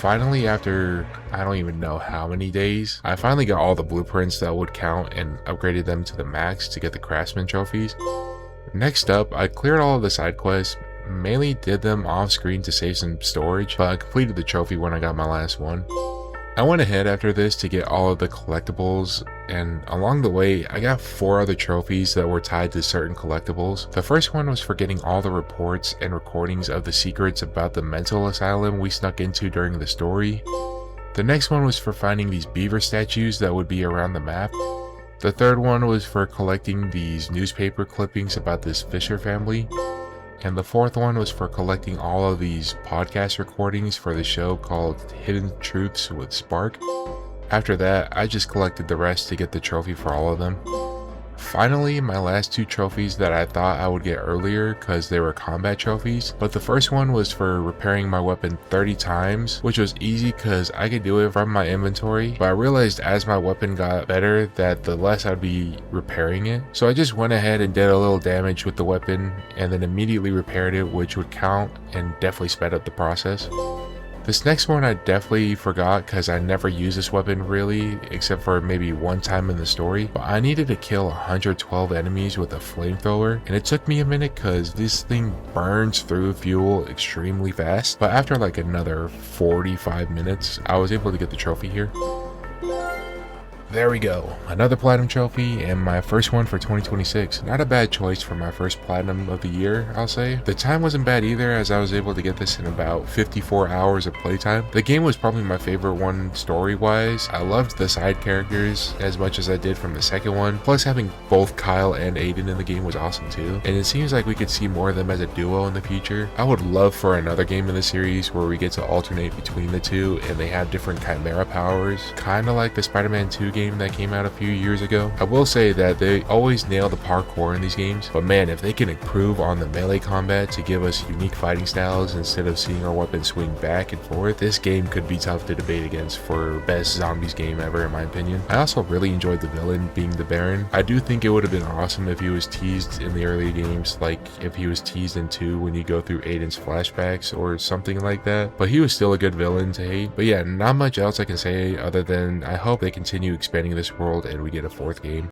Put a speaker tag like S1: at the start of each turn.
S1: finally, after I don't even know how many days, I finally got all the blueprints that would count and upgraded them to the max to get the craftsman trophies. Next up, I cleared all of the side quests, mainly did them off screen to save some storage, but I completed the trophy when I got my last one. I went ahead after this to get all of the collectibles, and along the way I got 4 other trophies that were tied to certain collectibles. The first one was for getting all the reports and recordings of the secrets about the mental asylum we snuck into during the story. The next one was for finding these beaver statues that would be around the map. The third one was for collecting these newspaper clippings about this Fisher family. And the fourth one was for collecting all of these podcast recordings for the show called Hidden Truths with Spark. After that, I just collected the rest to get the trophy for all of them. Finally, my last 2 trophies that I thought I would get earlier because they were combat trophies, but the first one was for repairing my weapon 30 times, which was easy because I could do it from my inventory, but I realized as my weapon got better that the less I'd be repairing it. So I just went ahead and did a little damage with the weapon and then immediately repaired it, which would count and definitely sped up the process. This next one I definitely forgot because I never used this weapon really, except for maybe one time in the story, but I needed to kill 112 enemies with a flamethrower, and it took me a minute because this thing burns through fuel extremely fast, but after like another 45 minutes, I was able to get the trophy here. There we go, another platinum trophy and my first one for 2026. Not a bad choice for my first platinum of the year, I'll say. The time wasn't bad either, as I was able to get this in about 54 hours of playtime. The game was probably my favorite one story-wise. I loved the side characters as much as I did from the second one. Plus having both Kyle and Aiden in the game was awesome too. And it seems like we could see more of them as a duo in the future. I would love for another game in the series where we get to alternate between the two and they have different Chimera powers. Kinda like the Spider-Man 2 game that came out a few years ago. I will say that they always nail the parkour in these games, but man, if they can improve on the melee combat to give us unique fighting styles instead of seeing our weapons swing back and forth, this game could be tough to debate against for best zombies game ever in my opinion. I also really enjoyed the villain being the Baron. I do think it would have been awesome if he was teased in the early games, like if he was teased in 2 when you go through Aiden's flashbacks or something like that, but he was still a good villain to hate. But yeah, not much else I can say other than I hope they continue expanding this world and we get a 4th game.